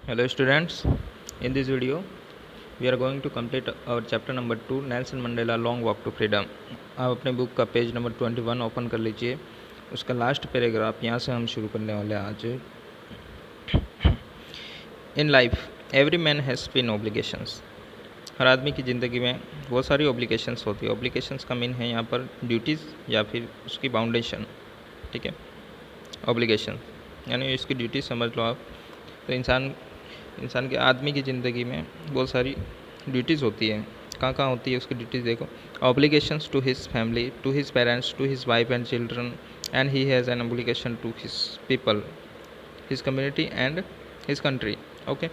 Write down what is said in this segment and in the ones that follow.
Hello students, in this video we are going to complete our chapter number 2 Nelson Mandela long walk to freedom. आप अपने book का page number 21 open कर लीजिए। उसका last paragraph यहाँ से हम शुरू करने वाले हैं आज। In life every man has been obligations. हर आदमी की ज़िंदगी में बहुत सारी ऑब्लिगेशंस होती है। ऑब्लिगेशंस का मीन है यहाँ पर ड्यूटीज़ या फिर उसकी बाउंडेशन। ठीक है, ऑब्लिगेशन यानी इसकी ड्यूटी समझ लो आप। तो इंसान के आदमी की ज़िंदगी में बहुत सारी ड्यूटीज़ होती है। कहाँ कहाँ होती है उसकी ड्यूटीज़ देखो। Obligations to his family, to his parents, to his wife and children, and he has an obligation to his people, his community and his country. Okay,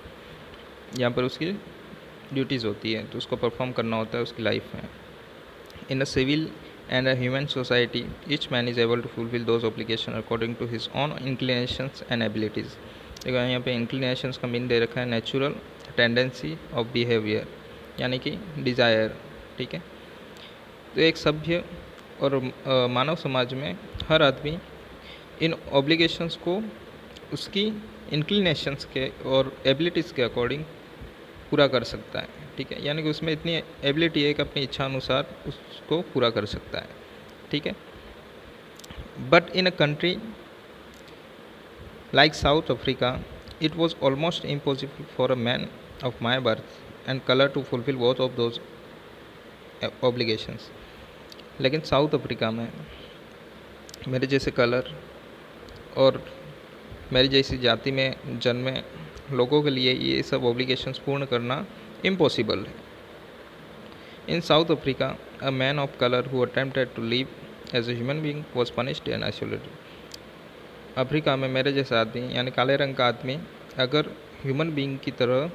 यहाँ पर उसकी ड्यूटीज़ होती है तो उसको परफॉर्म करना होता है उसकी लाइफ में। In a civil and a human society each man is able to fulfil those obligation according to his own inclinations and abilities. देखो यहाँ पे इंक्लिनेशंस का मीन दे रखा है नेचुरल टेंडेंसी ऑफ बिहेवियर, यानी कि डिज़ायर। ठीक है, तो एक सभ्य और मानव समाज में हर आदमी इन ऑब्लिगेशंस को उसकी इंक्लिनेशंस के और एबिलिटीज़ के अकॉर्डिंग पूरा कर सकता है। ठीक है, यानी कि उसमें इतनी एबिलिटी है कि अपनी इच्छा अनुसार उसको पूरा कर सकता है। ठीक है, but in a country like South Africa, it was almost impossible for a man of my birth and color to fulfill both of those obligations. लेकिन साउथ अफ्रीका में मेरे जैसे कलर और मेरी जैसी जाति में जन्मे लोगों के लिए ये सब ऑब्लिगेशंस पूर्ण करना इम्पॉसिबल है। In South Africa a man of colour who attempted to live as a human being was punished and isolated. Africa में मेरे जैसा आदमी यानी काले रंग का आदमी अगर ह्यूमन बीइंग की तरह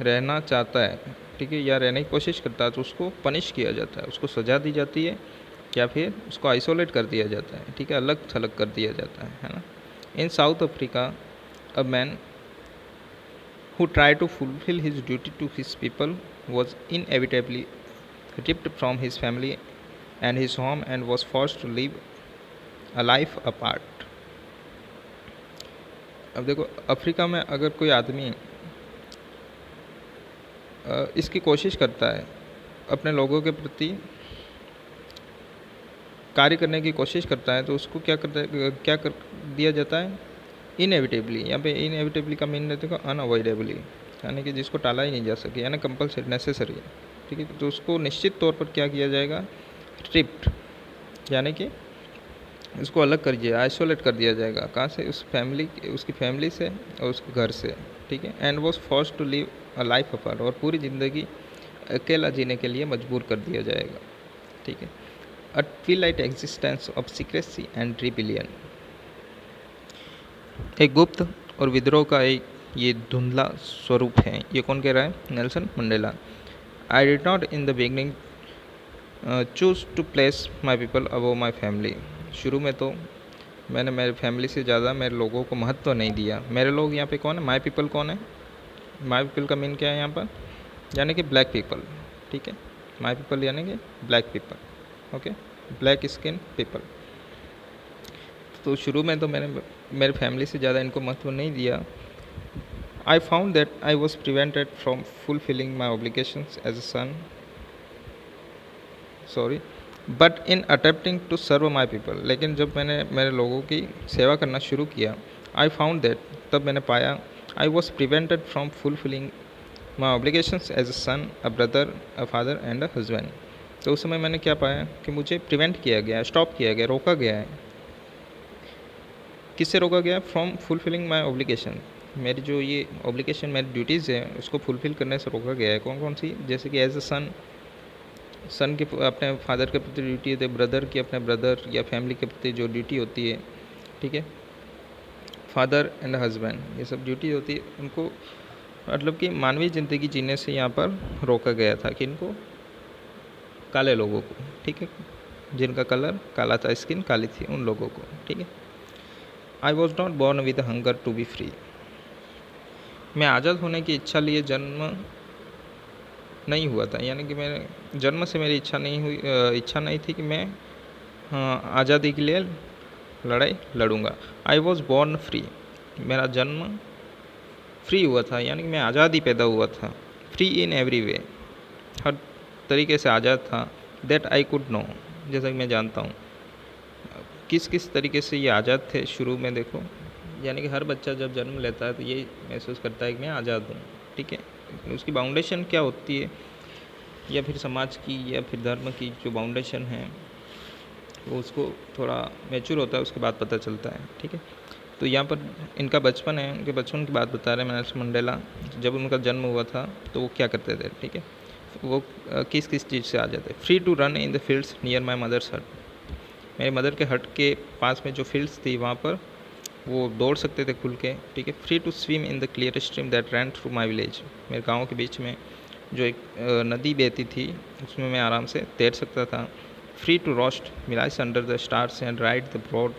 रहना चाहता है, ठीक है, या रहने की कोशिश करता है तो उसको पनिश किया जाता है, उसको सज़ा दी जाती है या फिर उसको आइसोलेट कर दिया जाता है। ठीक है, अलग थलग कर दिया जाता है ना। In South Africa a man who tried to fulfil his duty to his people was inevitably ripped from his family and his home and was forced to live a life apart। अब देखो, Africa में अगर कोई आदमी इसकी कोशिश करता है अपने लोगों के प्रति कार्य करने की कोशिश करता है तो उसको क्या कर दिया जाता है, इनएविटेबली। यहाँ पे इनएविटेबली का मीन देखो अनअवॉइडेबली, यानी कि जिसको टाला ही नहीं जा सके, यानी कंपलसरी नेसेसरी। ठीक है, तो उसको निश्चित तौर पर क्या किया जाएगा, ट्रिप्ड, यानी कि उसको अलग कर दिया, आइसोलेट कर दिया जाएगा। कहाँ से, उसकी फैमिली से और उसके घर से। ठीक है, and was forced to live a life apart, और पूरी ज़िंदगी अकेला जीने के लिए मजबूर कर दिया जाएगा। ठीक है, a twilight existence of secrecy and rebellion, एक गुप्त और विद्रोह का एक ये धुंधला स्वरूप है। ये कौन कह रहा है, Nelson Mandela. I did not in the beginning choose to place my people above my family. शुरू में तो मैंने मेरे फैमिली से ज़्यादा मेरे लोगों को महत्व नहीं दिया। मेरे लोग यहाँ पे कौन है, माई पीपल कौन है, माई पीपल का मीन क्या है यहाँ पर, यानी कि ब्लैक पीपल। ठीक है, माई पीपल यानी कि black people. Okay, black skin people. तो शुरू में तो मैंने मेरे फैमिली से ज़्यादा इनको महत्व नहीं दिया। I found that I was prevented from fulfilling my obligations as a son, sorry, but in attempting to serve my people. लेकिन जब मैंने मेरे लोगों की सेवा करना शुरू किया, आई फाउंड दैट, तब मैंने पाया, I was prevented from fulfilling my obligations as a son, a brother, a father and a husband. तो उस समय मैंने क्या पाया कि मुझे प्रिवेंट किया गया, स्टॉप किया गया, रोका गया है। किससे रोका गया, फ्रॉम फुलफिलिंग माई ऑब्लिगेशन, मेरी जो ये ऑब्लिगेशन, मेरी ड्यूटीज़ है उसको फुलफिल करने से रोका गया है। कौन कौन सी, जैसे कि एज अ सन की अपने फादर के प्रति ड्यूटी होती है, ब्रदर की अपने ब्रदर या फैमिली के प्रति जो ड्यूटी होती है। ठीक है, फादर एंड हस्बैंड, ये सब ड्यूटी होती है उनको, मतलब कि मानवीय ज़िंदगी जीने से यहाँ पर रोका गया था। कि इनको, काले लोगों को, ठीक है, जिनका कलर काला था, स्किन काली थी, उन लोगों को। ठीक है, I was not born with hunger to be free, मैं आज़ाद होने की इच्छा लिए जन्म नहीं हुआ था, यानी कि मेरे जन्म से मेरी इच्छा नहीं थी कि मैं आज़ादी के लिए लड़ाई लड़ूंगा। आई वॉज बॉर्न फ्री, मेरा जन्म फ्री हुआ था, यानी कि मैं आज़ाद ही पैदा हुआ था। फ्री इन एवरी वे, हर तरीके से आज़ाद था। दैट आई कुड नो, जैसा कि मैं जानता हूँ। किस किस तरीके से ये आज़ाद थे शुरू में देखो, यानी कि हर बच्चा जब जन्म लेता है तो ये महसूस करता है कि मैं आज़ाद हूँ, ठीक है। उसकी बाउंडेशन क्या होती है, या फिर समाज की या फिर धर्म की जो बाउंडेशन है वो उसको थोड़ा मैच्योर होता है उसके बाद पता चलता है, ठीक है। तो यहाँ पर इनका बचपन है, उनके बचपन की बात बता रहे हैं नेल्सन मंडेला। जब उनका जन्म हुआ था तो वो क्या करते थे, ठीक है। वो किस किस चीज़ से आ जाते। Free to run in the fields near my mother's hut, मेरी मदर के हट के पास में जो फील्ड्स थी वहाँ पर वो दौड़ सकते थे खुल के, ठीक है। Free to swim in the clear stream that ran through my village, मेरे गाँव के बीच में जो एक नदी बहती थी उसमें मैं आराम से तैर सकता था। Free to roast mealies under the stars and ride the broad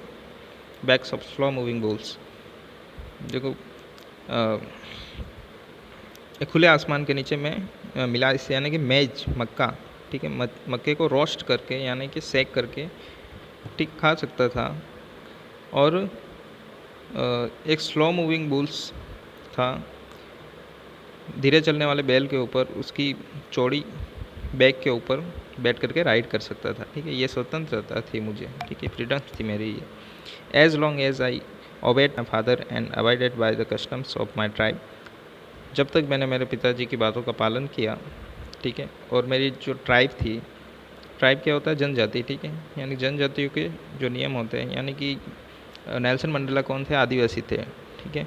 backs of slow moving bulls. देखो खुले आसमान के नीचे में मिलाइस यानी कि मेज मक्का, ठीक है, मक्के को रोस्ट करके यानी कि सेक करके ठीक खा सकता था। और एक स्लो मूविंग बुल्स था, धीरे चलने वाले बैल के ऊपर उसकी चौड़ी बैक के ऊपर बैठ करके राइड कर सकता था, ठीक है। ये स्वतंत्रता थी मुझे, ठीक है, फ्रीडम थी मेरी ये। As long as I obeyed my father and avoided by the customs of my tribe, जब तक मैंने मेरे पिताजी की बातों का पालन किया, ठीक है। और मेरी जो ट्राइब थी, ट्राइब क्या होता है, जनजाति, ठीक है, यानी जनजातियों के जो नियम होते हैं, यानी कि नेल्सन मंडेला कौन थे, आदिवासी थे, ठीक है।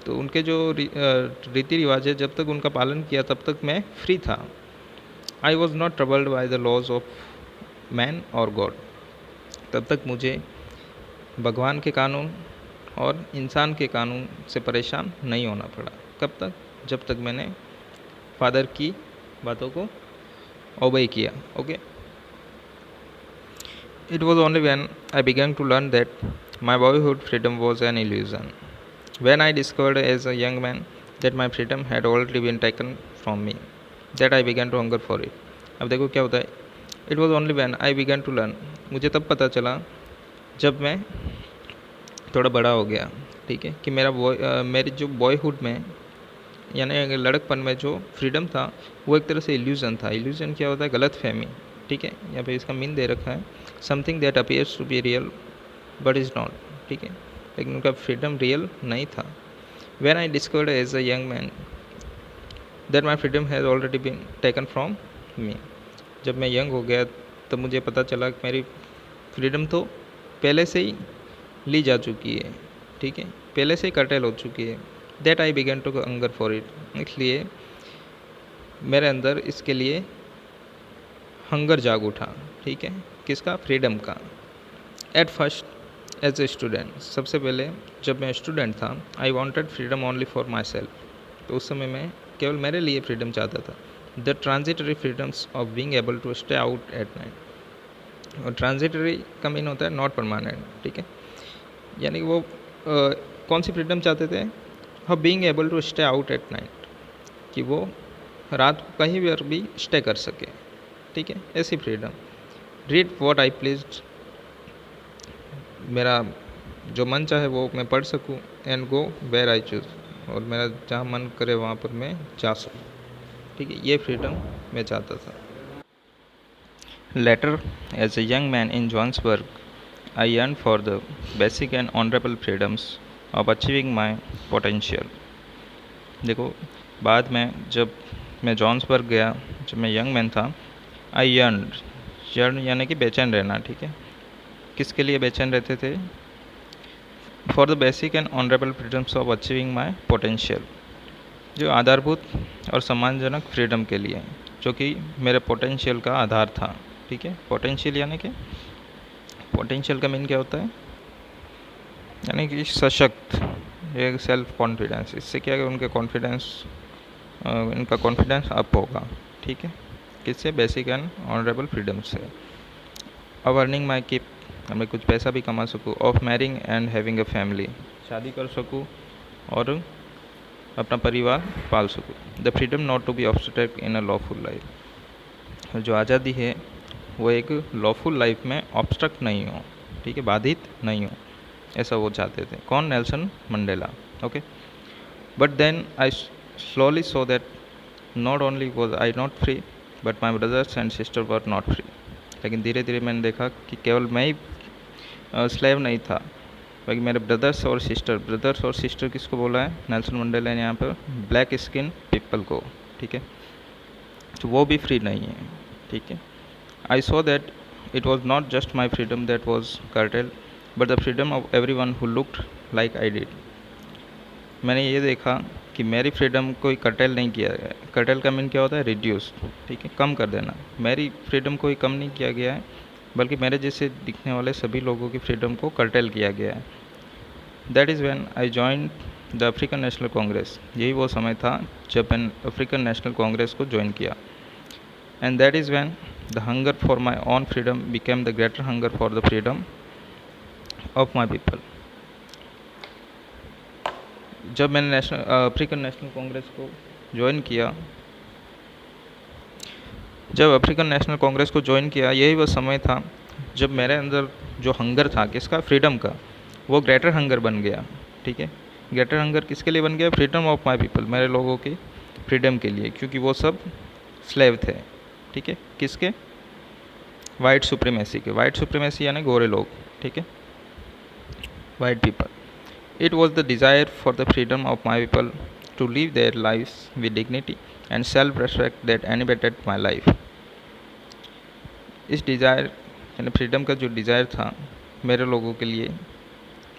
तो उनके जो रीति रिवाज है जब तक उनका पालन किया तब तक मैं फ्री था। I was not troubled by the laws of man or god, तब तक मुझे भगवान के कानून और इंसान के कानून से परेशान नहीं होना पड़ा। कब तक, जब तक मैंने फादर की बातों को ओबे किया, okay. It was only when I began to learn that my boyhood freedom was an illusion, when I discovered as a young man that my freedom had already been taken from me, that I began to hunger for it. अब देखो क्या होता है, it was only when I began to learn, मुझे तब पता चला जब मैं थोड़ा बड़ा हो गया, ठीक है, कि मेरी जो बॉयहुड में यानी लड़कपन में जो फ्रीडम था वो एक तरह से इल्यूज़न था। इल्यूज़न क्या होता है, गलत फहमी, ठीक है। यहाँ पे इसका मीन दे रखा है, something that appears to be real but is not, ठीक है, लेकिन उनका फ्रीडम रियल नहीं था। When I discovered as a young man that my freedom has already been taken from me, जब मैं यंग हो गया तब मुझे पता चला कि मेरी फ्रीडम तो पहले से ही ली जा चुकी है, ठीक है, पहले से ही कर्टेल हो चुकी है। That I began to hunger for it, इसलिए मेरे अंदर इसके लिए हंगर जाग उठा, ठीक है, किसका, फ्रीडम का। At first as a student, सबसे पहले जब मैं स्टूडेंट था, I wanted freedom only for myself, तो उस समय मैं केवल मेरे लिए फ्रीडम चाहता था। The transitory freedoms of being able to stay out at night, और ट्रांजिटरी का मीन होता है नॉट परमानेंट, ठीक है, यानी वो कौन सी फ्रीडम चाहते थे, of being able to stay out at night, कि वो रात को कहीं पर भी स्टे कर सके, ठीक है, ऐसी freedom. Read what I pleased, मेरा जो मन चाहे वो मैं पढ़ सकूं, and go where I chose, और मेरा जहाँ मन करे वहाँ पर मैं जा सकूँ, ठीक है, ये फ्रीडम मैं चाहता था। Later as a young man in Johannesburg I yearned for the basic and honourable freedoms of achieving my potential. देखो बाद में जब मैं जोहान्सबर्ग गया, जब मैं यंग मैन था, आई yearned यानी कि बेचैन रहना, ठीक है, किसके लिए बेचैन रहते थे, for the basic and honourable freedoms of achieving my potential, जो आधारभूत और सम्मानजनक फ्रीडम के लिए, जो कि मेरे पोटेंशियल का आधार था, ठीक है। पोटेंशियल यानी कि पोटेंशियल का मीन क्या होता है, यानी कि सशक्त, एक सेल्फ कॉन्फिडेंस, इससे क्या है उनके इनका कॉन्फिडेंस अप होगा, ठीक है, किससे, बेसिक एंड ऑनरेबल फ्रीडम से। अब अर्निंग माई कीप, मैं कुछ पैसा भी कमा सकूँ, of marrying and having a family, शादी कर सकूँ और अपना परिवार पाल सकूँ। The freedom not to be obstacle in a lawful life, जो आज़ादी है वो एक लॉफुल लाइफ में ऑब्स्ट्रक्ट नहीं हो, ठीक है, बाधित नहीं हो, ऐसा वो चाहते थे। कौन, Nelson Mandela, okay. But then I slowly saw that not only was I not free, but my brothers and sisters were not free. लेकिन धीरे धीरे मैंने देखा कि केवल मैं ही स्लेव नहीं था, बल्कि मेरे ब्रदर्स और सिस्टर किसको बोला है? नेल्सन मंडेला ने यहाँ पर ब्लैक स्किन पीपल को, ठीक है, तो वो भी फ्री नहीं है, ठीक है। I saw that it was not just my freedom that was curtailed, but the freedom of every one who looked like I did. मैंने ये देखा कि मेरी फ्रीडम कोई कर्टेल नहीं किया गया। कर्टेल का मीन क्या होता है? रिड्यूस, ठीक है, कम कर देना। मेरी फ्रीडम कोई कम नहीं किया गया है, बल्कि मेरे जैसे दिखने वाले सभी लोगों की फ्रीडम को कर्टेल किया गया है। That is when I join the African national Congress. यही वो समय था जब मैंने अफ्रीकन नेशनल कांग्रेस को ज्वाइन किया। And that is when the hunger for my own freedom became the greater hunger for the freedom of my people. जब मैंने अफ्रीकन नेशनल कांग्रेस को ज्वाइन किया, यही वो समय था जब मेरे अंदर जो हंगर था किसका? फ्रीडम का, वो ग्रेटर हंगर बन गया, ठीक है। ग्रेटर हंगर किसके लिए बन गया? फ्रीडम ऑफ माय पीपल, मेरे लोगों की फ्रीडम के लिए, क्योंकि वो सब स्लेव थे, ठीक है। किसके? वाइट सुप्रीमेसी के। वाइट सुप्रीमेसी यानी गोरे लोग, ठीक है, white people. It was the desire for the freedom of my people to live their lives with dignity and self-respect that animated my life. इस डिज़ायर यानी फ्रीडम का जो डिज़ायर था मेरे लोगों के लिए,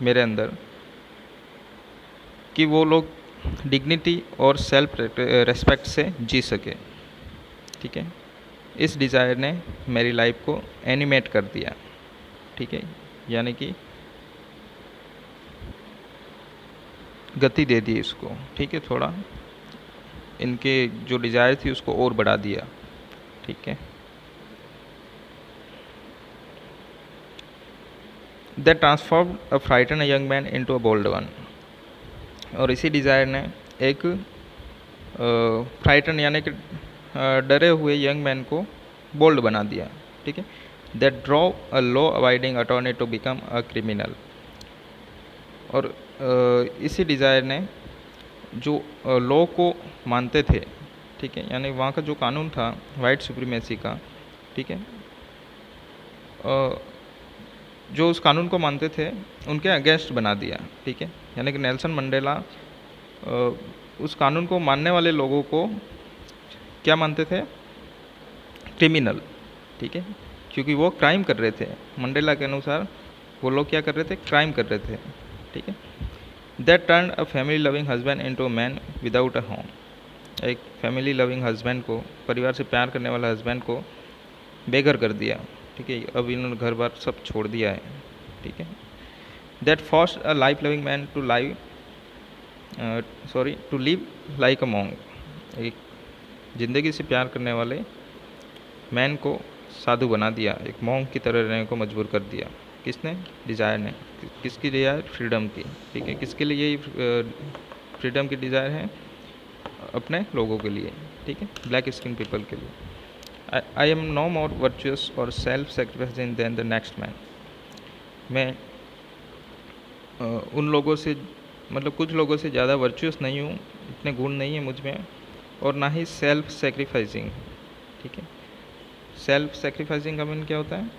मेरे अंदर, कि वो लोग डिग्निटी और सेल्फ रेस्पेक्ट से जी सके, ठीक है। इस डिज़ायर ने मेरी लाइफ को एनिमेट कर दिया, ठीक है, यानी कि गति दे दी इसको, ठीक है, थोड़ा इनके जो डिज़ायर थी उसको और बढ़ा दिया, ठीक है। That transform a frightened young man into a bold one. और इसी डिज़ायर ने एक फ्राइटन यानी कि डरे हुए यंग मैन को बोल्ड बना दिया, ठीक है। That draw a law avoiding attorney to become a criminal. और इसी डिज़ायर ने जो लॉ को मानते थे, ठीक है, यानी वहाँ का जो कानून था वाइट सुप्रीमेसी का, ठीक है, जो उस कानून को मानते थे उनके अगेंस्ट बना दिया, ठीक है। यानी कि नेल्सन मंडेला उस कानून को मानने वाले लोगों को क्या मानते थे? क्रिमिनल, ठीक है, क्योंकि वो क्राइम कर रहे थे। मंडेला के अनुसार वो लोग क्या कर रहे थे? क्राइम कर रहे थे, ठीक है। That turn a family loving husband into a man without a home. एक फैमिली लविंग हस्बैंड को, परिवार से प्यार करने वाला हस्बैंड को बेघर कर दिया, ठीक है। अब इन्होंने घर बार सब छोड़ दिया है, ठीक है। That forced a life loving man to live like a monk. एक ज़िंदगी से प्यार करने वाले मैन को साधु बना दिया, एक मॉन्क की तरह रहने को मजबूर कर दिया। किसने? डिज़ायर ने। किसकी डिज़ायर? फ्रीडम की, ठीक है। किसके लिए ये फ्रीडम की डिज़ायर है? अपने लोगों के लिए, ठीक है, ब्लैक स्किन पीपल के लिए। I am no more virtuous और self sacrificing than the next man. मैं उन लोगों से, मतलब कुछ लोगों से ज़्यादा वर्चुअस नहीं हूँ, इतने गुण नहीं है मुझ में, और ना ही सेल्फ सेक्रीफाइसिंग, ठीक है। सेल्फ सेक्रीफाइसिंग का मीन क्या होता है?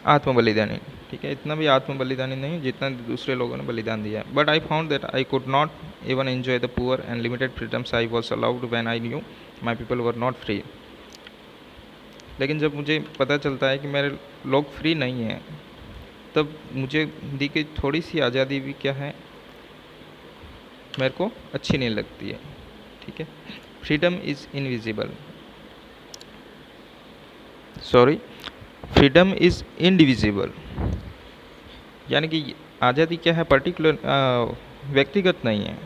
आत्म बलिदानी, ठीक है। इतना भी आत्म बलिदानी नहीं जितना दूसरे लोगों ने बलिदान दिया। But I found that I could not even enjoy the poor and limited freedoms I was allowed when I knew my people were not free. लेकिन जब मुझे पता चलता है कि मेरे लोग फ्री नहीं हैं, तब मुझे दी गई थोड़ी सी आज़ादी भी क्या है, मेरे को अच्छी नहीं लगती है, ठीक है। Freedom is invisible, freedom is indivisible, यानी कि आज़ादी क्या है? पर्टिकुलर व्यक्तिगत नहीं है,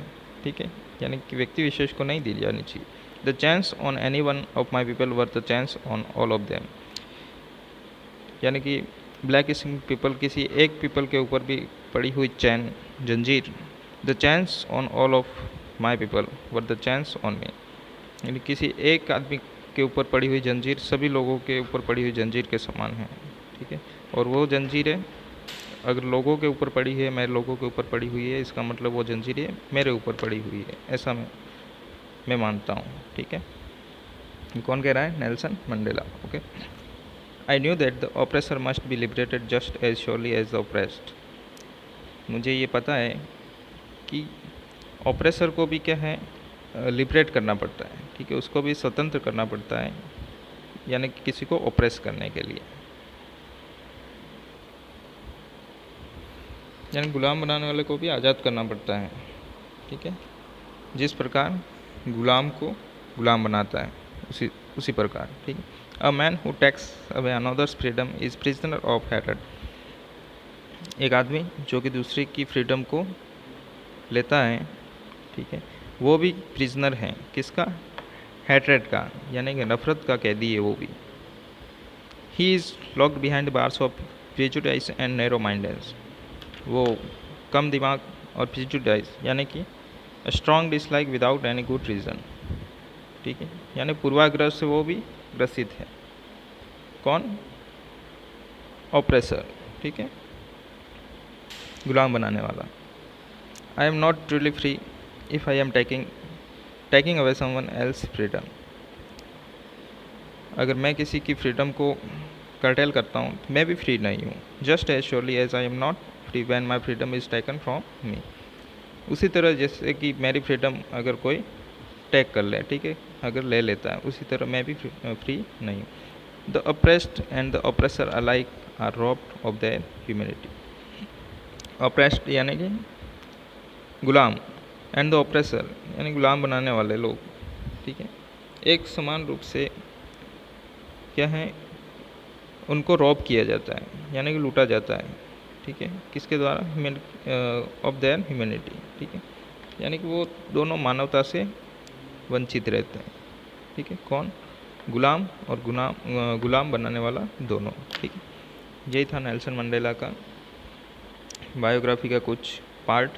ठीक है, यानी कि व्यक्ति विशेष को नहीं दी जानी चाहिए। The chance on any one of my people were the chance on all of them. यानी कि ब्लैक स्किन पीपल, किसी एक पीपल के ऊपर भी पड़ी हुई चैन, जंजीर, the chance on all of my people were the chance on me. यानी किसी एक आदमी के ऊपर पड़ी हुई जंजीर सभी लोगों के ऊपर पड़ी हुई जंजीर के समान है, ठीक है। और वो जंजीरें अगर लोगों के ऊपर पड़ी है, मैं लोगों के ऊपर पड़ी हुई है, इसका मतलब वो जंजीरें मेरे ऊपर पड़ी हुई है, ऐसा मैं मानता हूँ। ठीक है, कौन कह रहा है? Nelson Mandela. Okay, I knew that the oppressor must be liberated just as surely as the oppressed. मुझे ये पता है कि ऑप्रेसर को भी क्या है, लिबरेट करना पड़ता है। ठीक है, उसको भी स्वतंत्र करना पड़ता है, यानी कि किसी को ऑप्रेस करने के लिए, यानी गुलाम बनाने वाले को भी आज़ाद करना पड़ता है। ठीक है, जिस प्रकार गुलाम को गुलाम बनाता है उसी प्रकार। ठीक है, a man who takes away another's freedom is prisoner of hatred. एक आदमी जो कि दूसरे की फ्रीडम को लेता है, ठीक है, वो भी प्रिजनर है। किसका? हैट्रेड का, यानी कि नफरत का कैदी है वो भी। He is locked behind the bars of prejudice and narrow mindedness. वो कम दिमाग और प्रेजुडाइज यानी कि strong dislike without any good reason. ठीक है, यानी पूर्वाग्रह से वो भी ग्रसित है। कौन? ऑप्रेसर। ठीक है, गुलाम बनाने वाला। आई am not truly free if I am taking away someone else freedom. अगर मैं किसी की फ्रीडम को कर्टेल करता हूँ तो मैं भी फ्री नहीं हूँ। Just as surely as I am not free when my freedom is taken from me. उसी तरह जैसे कि मेरी फ्रीडम अगर कोई टेक कर ले, ठीक है, अगर ले लेता है, उसी तरह मैं भी फ्री नहीं हूँ। The oppressed and the oppressor alike are robbed of their humanity. Oppressed यानी कि गुलाम, एंड द ऑप्रेसर यानी गुलाम बनाने वाले लोग, ठीक है, एक समान रूप से क्या है, उनको रॉब किया जाता है, यानी कि लूटा जाता है। ठीक है, किसके द्वारा? Of their humanity. ठीक है, यानी कि वो दोनों मानवता से वंचित रहते हैं। ठीक है, कौन? गुलाम और गुलाम बनाने वाला दोनों। ठीक है, यही था नेल्सन मंडेला का बायोग्राफी का कुछ पार्ट।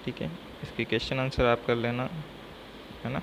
ठीक है, इसके क्वेश्चन आंसर आप कर लेना, है ना।